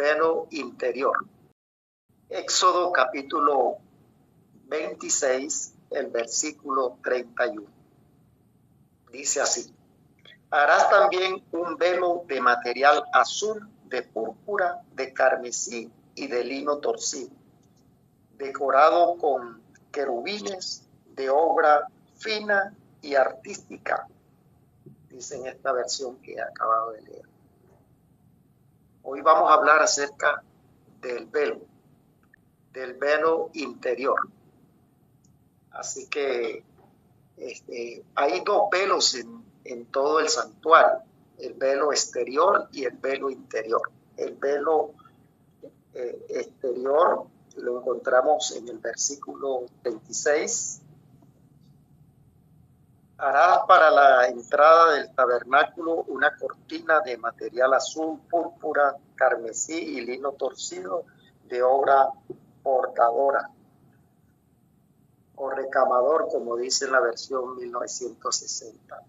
velo interior. Éxodo capítulo 26, el versículo 31. Dice así: harás también un velo de material azul, de púrpura, de carmesí y de lino torcido, decorado con querubines de obra fina y artística. Dice en esta versión que he acabado de leer. Hoy vamos a hablar acerca del velo interior. Así que hay dos velos en todo el santuario: el velo exterior y el velo interior. El velo exterior lo encontramos en el versículo 26. Harás para la entrada del tabernáculo una cortina de material azul, púrpura, carmesí y lino torcido, de obra bordadora o recamador, como dice en la versión 1960.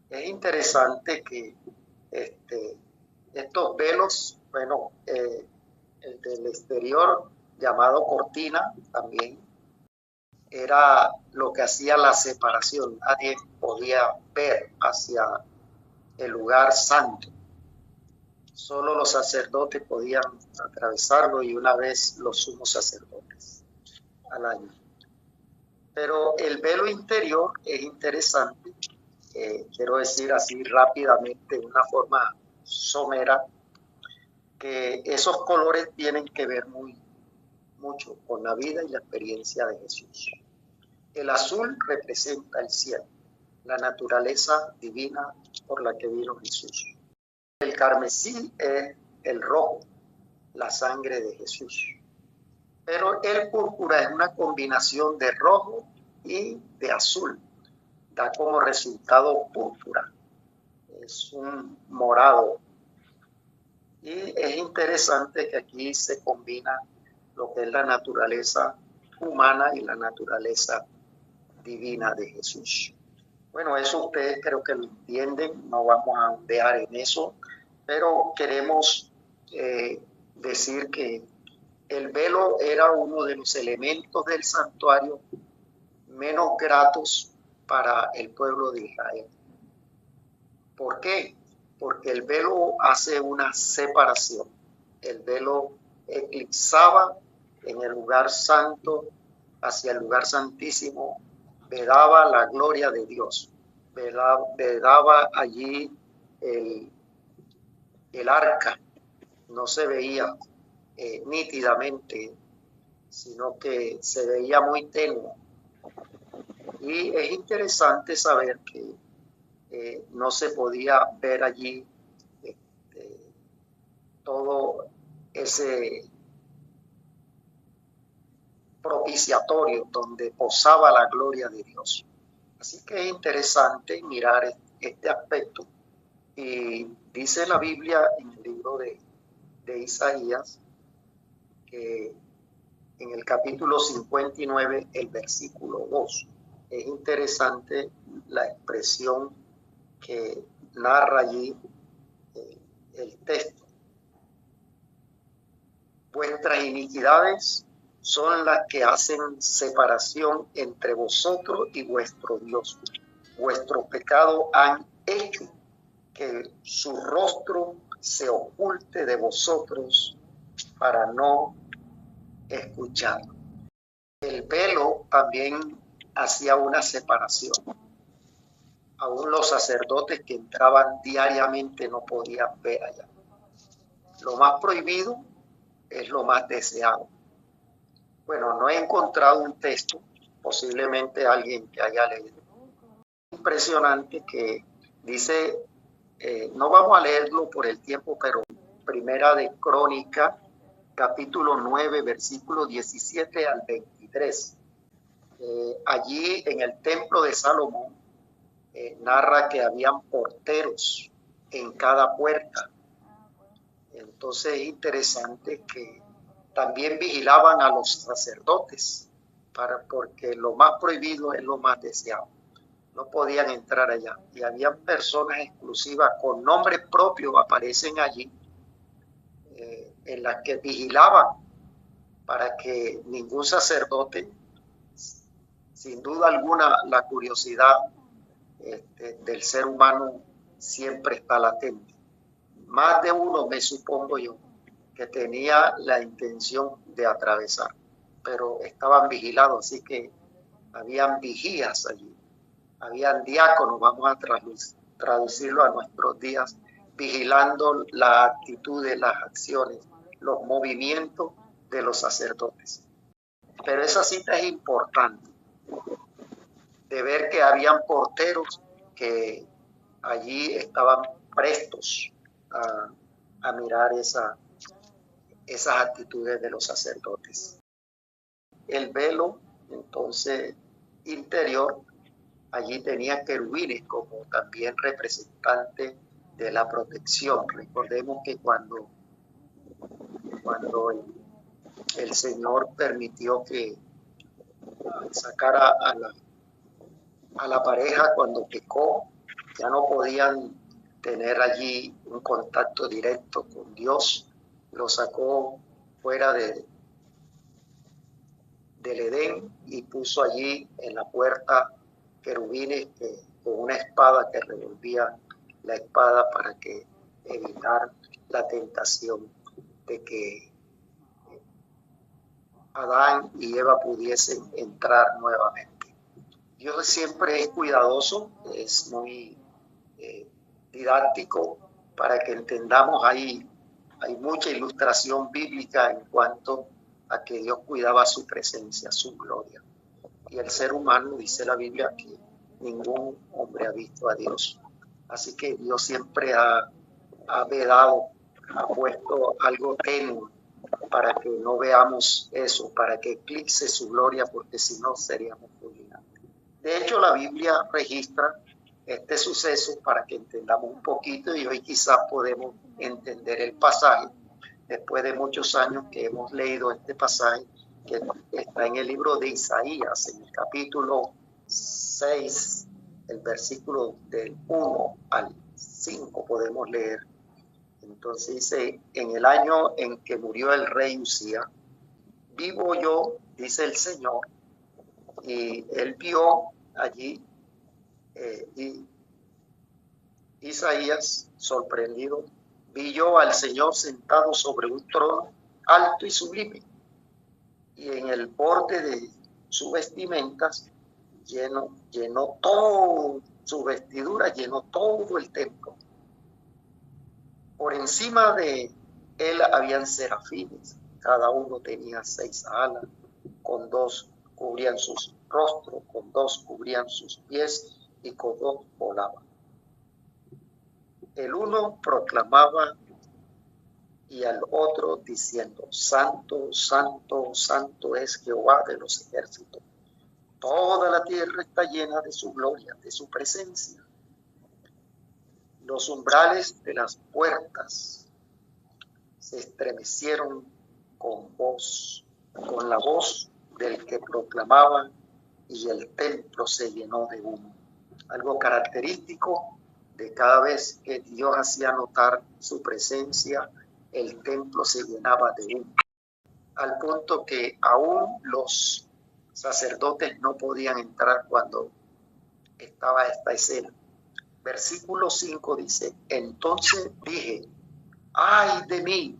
Es interesante que estos velos, el del exterior, llamado cortina, también era lo que hacía la separación. Nadie podía ver hacia el lugar santo. Solo los sacerdotes podían atravesarlo, y una vez los sumos sacerdotes al año. Pero el velo interior es interesante. Quiero decir así rápidamente, de una forma somera, que esos colores tienen que ver mucho con la vida y la experiencia de Jesús. El azul representa el cielo, la naturaleza divina por la que vino Jesús. El carmesí es el rojo, la sangre de Jesús. Pero el púrpura es una combinación de rojo y de azul. Da como resultado púrpura. Es un morado. Y es interesante que aquí se combina lo que es la naturaleza humana y la naturaleza divina de Jesús. Bueno, eso ustedes creo que lo entienden, no vamos a ondear en eso, pero queremos decir que el velo era uno de los elementos del santuario menos gratos para el pueblo de Israel. ¿Por qué? Porque el velo hace una separación. El velo eclipsaba en el lugar santo hacia el lugar santísimo, vedaba la gloria de Dios, vedaba allí el arca. No se veía nítidamente, sino que se veía muy tenue. Y es interesante saber que no se podía ver allí todo ese propiciatorio donde posaba la gloria de Dios. Así que es interesante mirar este aspecto. Y dice la Biblia en el libro de Isaías, que en el capítulo 59, el versículo 2, es interesante la expresión que narra allí el texto. Vuestras iniquidades son las que hacen separación entre vosotros y vuestro Dios. Vuestros pecados han hecho que su rostro se oculte de vosotros para no escuchar. El velo también hacía una separación. Aún los sacerdotes que entraban diariamente no podían ver allá. Lo más prohibido es lo más deseado. Bueno, no he encontrado un texto, posiblemente alguien que haya leído. Impresionante que dice, no vamos a leerlo por el tiempo, pero Primera de Crónica, capítulo 9, versículo 17 al 23. Allí en el templo de Salomón narra que habían porteros en cada puerta. Entonces es interesante que también vigilaban a los sacerdotes, porque lo más prohibido es lo más deseado. No podían entrar allá. Y habían personas exclusivas con nombres propios, aparecen allí, en las que vigilaban para que ningún sacerdote, sin duda alguna, la curiosidad del ser humano siempre está latente. Más de uno, me supongo yo, que tenía la intención de atravesar, pero estaban vigilados, así que habían vigías allí, habían diáconos, vamos a traducirlo a nuestros días, vigilando la actitud de las acciones, los movimientos de los sacerdotes. Pero esa cita es importante, de ver que habían porteros que allí estaban prestos a mirar esas actitudes de los sacerdotes. El velo, entonces, interior, allí tenía querubines como también representante de la protección. Recordemos que cuando el Señor permitió que sacara a la pareja cuando pecó, ya no podían tener allí un contacto directo con Dios, lo sacó fuera del Edén y puso allí en la puerta querubines con una espada que revolvía la espada para que evitar la tentación de que Adán y Eva pudiesen entrar nuevamente. Dios siempre es cuidadoso, es muy didáctico para que entendamos. Hay mucha ilustración bíblica en cuanto a que Dios cuidaba su presencia, su gloria. Y el ser humano, dice la Biblia, que ningún hombre ha visto a Dios. Así que Dios siempre ha vedado, ha puesto algo tenue para que no veamos eso, para que eclipse su gloria, porque si no seríamos fulminantes. De hecho, la Biblia registra este suceso para que entendamos un poquito, y hoy quizás podemos entender el pasaje después de muchos años que hemos leído este pasaje que está en el libro de Isaías, en el capítulo 6, el versículo del 1 al 5 podemos leer. Entonces dice: en el año en que murió el rey Usía, vivo yo, dice el Señor. Y él vio allí, y Isaías, sorprendido, vi yo al Señor sentado sobre un trono alto y sublime, y en el borde de sus vestimentas llenó todo, su vestidura llenó todo el templo. Por encima de él habían serafines, cada uno tenía 6 alas, con 2 cubrían sus rostros, con 2 cubrían sus pies y con 2 volaban. El uno proclamaba y al otro diciendo: Santo, santo, santo es Jehová de los ejércitos. Toda la tierra está llena de su gloria, de su presencia. Los umbrales de las puertas se estremecieron con la voz del que proclamaba, y el templo se llenó de humo. Algo característico de cada vez que Dios hacía notar su presencia, el templo se llenaba de humo, al punto que aún los sacerdotes no podían entrar cuando estaba esta escena. Versículo 5 dice: entonces dije, ay de mí,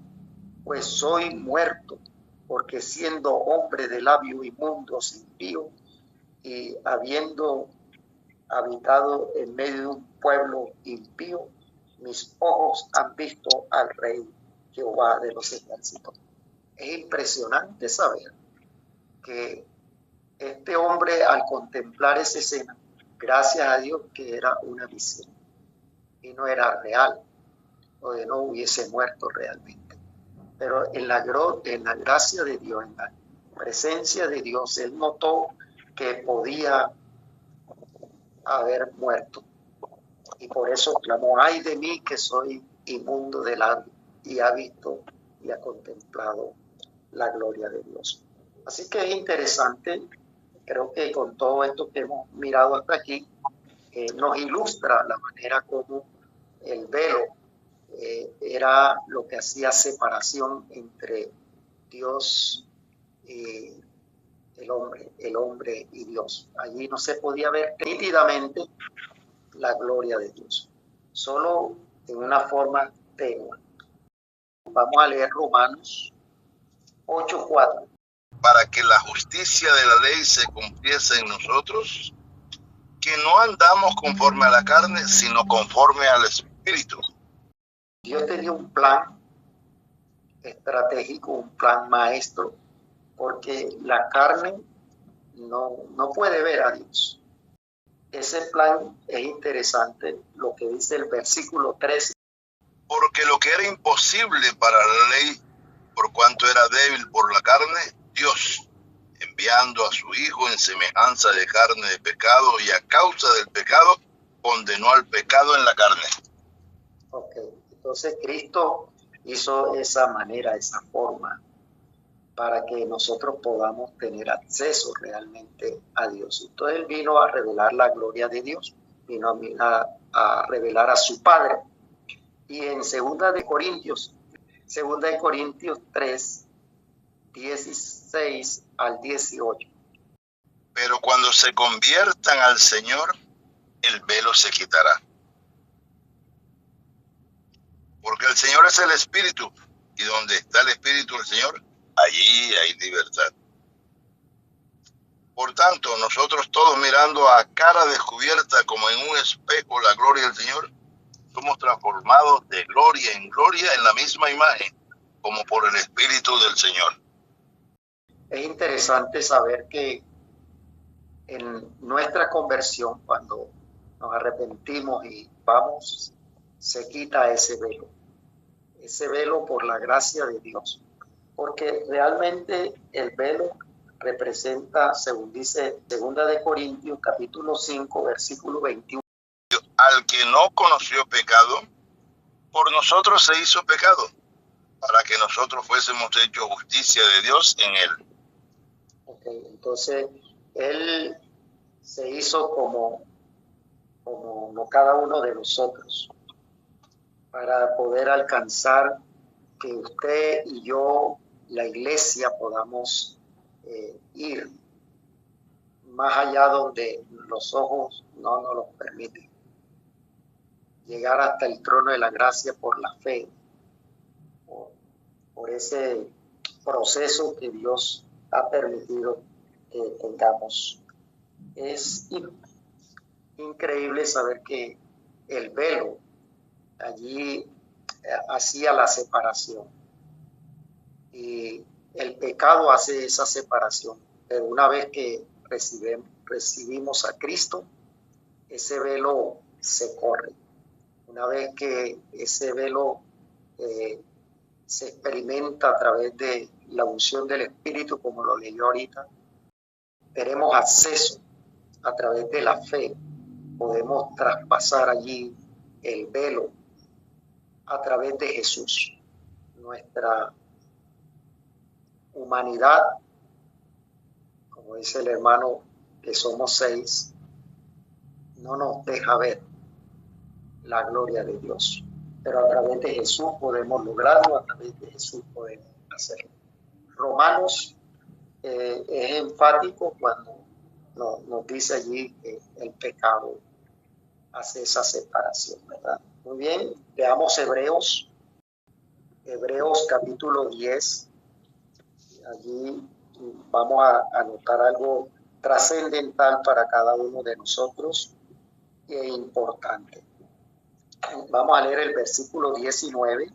pues soy muerto, porque siendo hombre de labio inmundo, impío, y habiendo habitado en medio de un pueblo impío, mis ojos han visto al Rey Jehová de los ejércitos. Es impresionante saber que este hombre, al contemplar esa escena, gracias a Dios que era una visión y no era real, o de no hubiese muerto realmente. Pero en la gracia de Dios, en la presencia de Dios, él notó que podía haber muerto. Y por eso clamó: ay de mí, que soy inmundo de labio, y ha visto y ha contemplado la gloria de Dios. Así que es interesante. Creo que con todo esto que hemos mirado hasta aquí, nos ilustra la manera como el velo era lo que hacía separación entre Dios y el hombre y Dios. Allí no se podía ver nítidamente la gloria de Dios, solo en una forma tenue. Vamos a leer Romanos 8:4. Para que la justicia de la ley se cumpliese en nosotros, que no andamos conforme a la carne, sino conforme al Espíritu. Dios tenía un plan estratégico, un plan maestro, porque la carne no puede ver a Dios. Ese plan es interesante, lo que dice el versículo 13. Porque lo que era imposible para la ley, por cuanto era débil por la carne, Dios, enviando a su Hijo en semejanza de carne de pecado, y a causa del pecado, condenó al pecado en la carne. Ok, entonces Cristo hizo esa manera, esa forma, para que nosotros podamos tener acceso realmente a Dios. Entonces Él vino a revelar la gloria de Dios, vino a revelar a su Padre. Y en 2 de Corintios 3, 16 al 18. Pero cuando se conviertan al Señor, el velo se quitará. Porque el Señor es el Espíritu, y donde está el Espíritu del Señor, allí hay libertad. Por tanto, nosotros todos, mirando a cara descubierta como en un espejo la gloria del Señor, somos transformados de gloria en gloria en la misma imagen, como por el Espíritu del Señor. Es interesante saber que en nuestra conversión, cuando nos arrepentimos y vamos, se quita ese velo por la gracia de Dios, porque realmente el velo representa, según dice 2 de Corintios capítulo 5 versículo 21. Al que no conoció pecado, por nosotros se hizo pecado, para que nosotros fuésemos hechos justicia de Dios en él. Okay, entonces Él se hizo como cada uno de nosotros, para poder alcanzar que usted y yo, la iglesia, podamos ir más allá donde los ojos no nos lo permiten. Llegar hasta el trono de la gracia por la fe, por ese proceso que Dios ha permitido que tengamos. Es increíble saber que el velo allí hacía la separación, y el pecado hace esa separación, pero una vez que recibimos a Cristo, ese velo se corre. Una vez que ese velo se experimenta a través de la unción del Espíritu, como lo leyó ahorita, tenemos acceso a través de la fe, podemos traspasar allí el velo a través de Jesús. Nuestra humanidad, como dice el hermano, que somos 6, no nos deja ver la gloria de Dios, pero a través de Jesús podemos lograrlo, a través de Jesús podemos hacerlo. Romanos es enfático cuando nos dice allí que el pecado hace esa separación, ¿verdad? Muy bien, veamos Hebreos capítulo 10. Allí vamos a anotar algo trascendental para cada uno de nosotros e importante. Vamos a leer el versículo 19.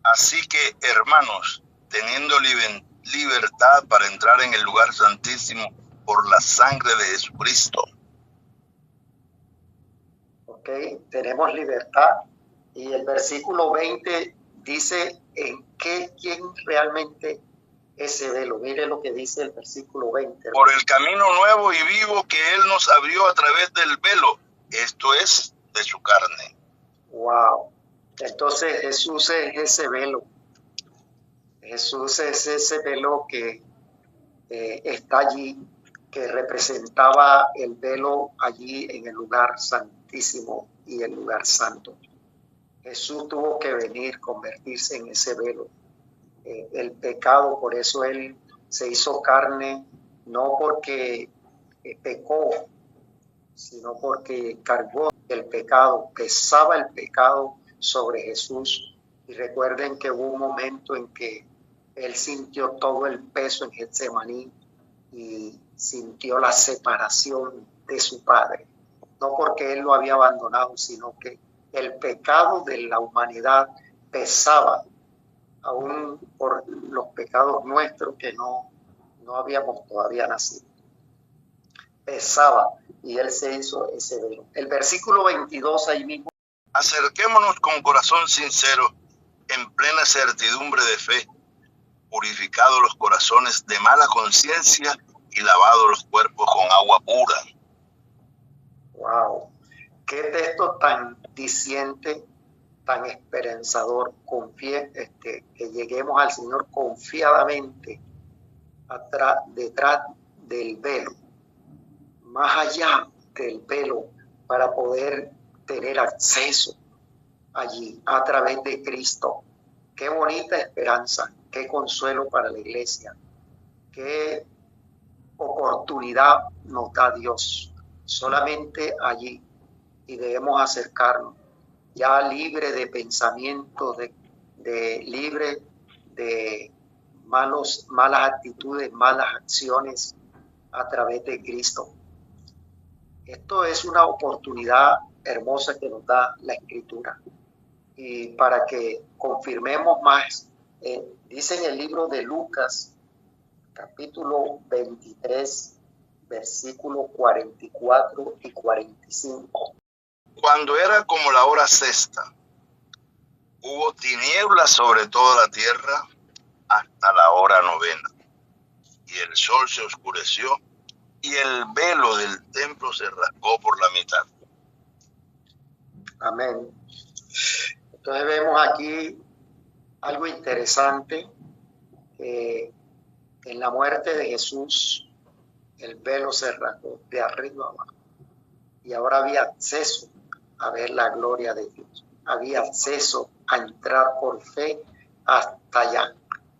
Así que, hermanos, teniendo libertad para entrar en el lugar santísimo por la sangre de Jesucristo. Ok, tenemos libertad. Y el versículo 20 dice en quién realmente ese velo. Mire lo que dice el versículo 20. Por el camino nuevo y vivo que Él nos abrió a través del velo, esto es, de su carne. Wow. Entonces Jesús es ese velo. Jesús es ese velo que está allí, que representaba el velo allí en el lugar santísimo y el lugar santo. Jesús tuvo que venir, convertirse en ese velo. El pecado, por eso Él se hizo carne, no porque pecó, sino porque cargó el pecado, pesaba el pecado sobre Jesús. Y recuerden que hubo un momento en que Él sintió todo el peso en Getsemaní y sintió la separación de su Padre. No porque Él lo había abandonado, sino que el pecado de la humanidad pesaba, aún por los pecados nuestros que no habíamos todavía nacido. Pesaba y Él se hizo ese velo. El versículo 22 ahí mismo. Acerquémonos con corazón sincero, en plena certidumbre de fe, purificados los corazones de mala conciencia y lavados los cuerpos con agua pura. Wow, qué texto tan diciente, tan esperanzador. Que lleguemos al Señor confiadamente detrás del velo, más allá del velo, para poder tener acceso allí a través de Cristo. Qué bonita esperanza, qué consuelo para la iglesia, qué oportunidad nos da Dios. Solamente allí, y debemos acercarnos ya libre de pensamientos, libre de malas actitudes, malas acciones a través de Cristo. Esto es una oportunidad hermosa que nos da la Escritura. Y para que confirmemos más, dice en el libro de Lucas, capítulo 23, versículos 44 y 45. Cuando era como la hora sexta, hubo tinieblas sobre toda la tierra hasta la hora novena, y el sol se oscureció, y el velo del templo se rasgó por la mitad. Amén. Entonces vemos aquí algo interesante, que en la muerte de Jesús el velo se rasgó de arriba a abajo, y ahora había acceso a ver la gloria de Dios, había acceso a entrar por fe hasta allá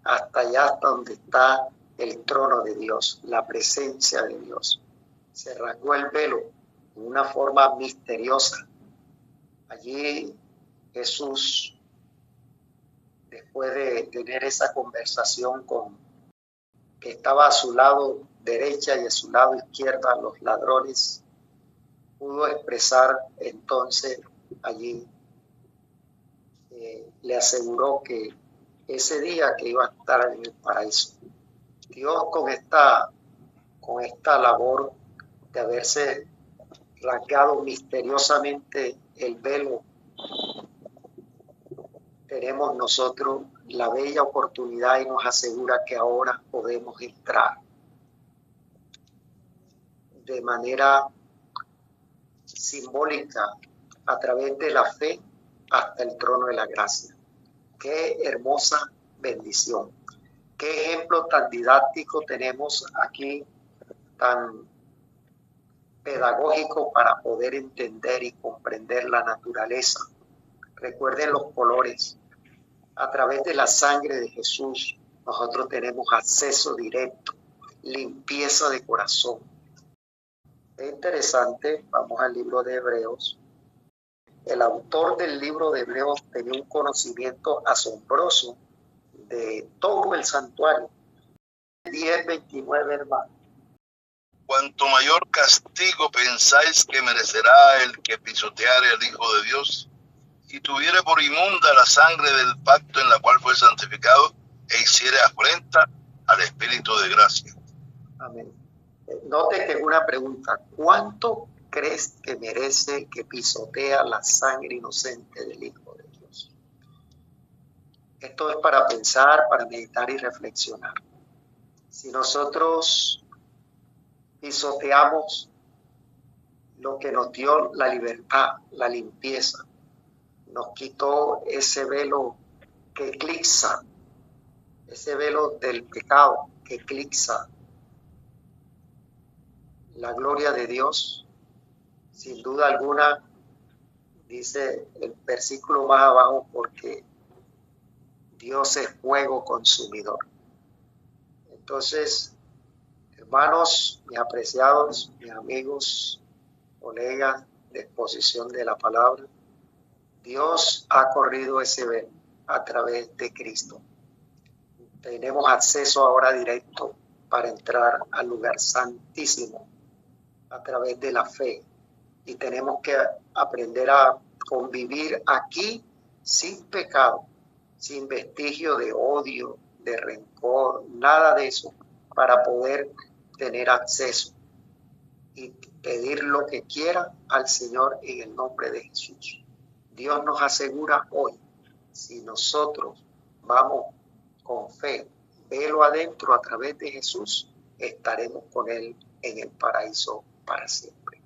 hasta donde está el trono de Dios, la presencia de Dios. Se rasgó el velo de una forma misteriosa. Allí Jesús, después de tener esa conversación con que estaba a su lado derecha y a su lado izquierda los ladrones, pudo expresar entonces allí, le aseguró que ese día que iba a estar en el paraíso. Dios con esta labor de haberse rasgado misteriosamente el velo, tenemos nosotros la bella oportunidad y nos asegura que ahora podemos entrar de manera simbólica a través de la fe hasta el trono de la gracia. Qué hermosa bendición. Qué ejemplo tan didáctico tenemos aquí, tan pedagógico para poder entender y comprender la naturaleza. Recuerden los colores. A través de la sangre de Jesús, nosotros tenemos acceso directo, limpieza de corazón. Es interesante, vamos al libro de Hebreos. El autor del libro de Hebreos tenía un conocimiento asombroso de todo el santuario. 10:29, hermano. Cuanto mayor castigo pensáis que merecerá el que pisoteare al Hijo de Dios y tuviere por inmunda la sangre del pacto en la cual fue santificado e hiciere afrenta al Espíritu de gracia. Amén. Note que es una pregunta. ¿Cuánto crees que merece el que pisotea la sangre inocente del Hijo de Dios? Esto es para pensar, para meditar y reflexionar. Si nosotros pisoteamos lo que nos dio la libertad, la limpieza, nos quitó ese velo que eclipsa, ese velo del pecado que eclipsa la gloria de Dios, sin duda alguna, dice el versículo más abajo, porque Dios es fuego consumidor. Entonces, hermanos, mis apreciados, mis amigos, colegas de exposición de la palabra, Dios ha corrido ese velo a través de Cristo. Tenemos acceso ahora directo para entrar al lugar santísimo a través de la fe. Y tenemos que aprender a convivir aquí sin pecado, sin vestigio de odio, de rencor, nada de eso, para poder tener acceso y pedir lo que quiera al Señor en el nombre de Jesús. Dios nos asegura hoy, si nosotros vamos con fe, velo adentro a través de Jesús, estaremos con Él en el paraíso para siempre.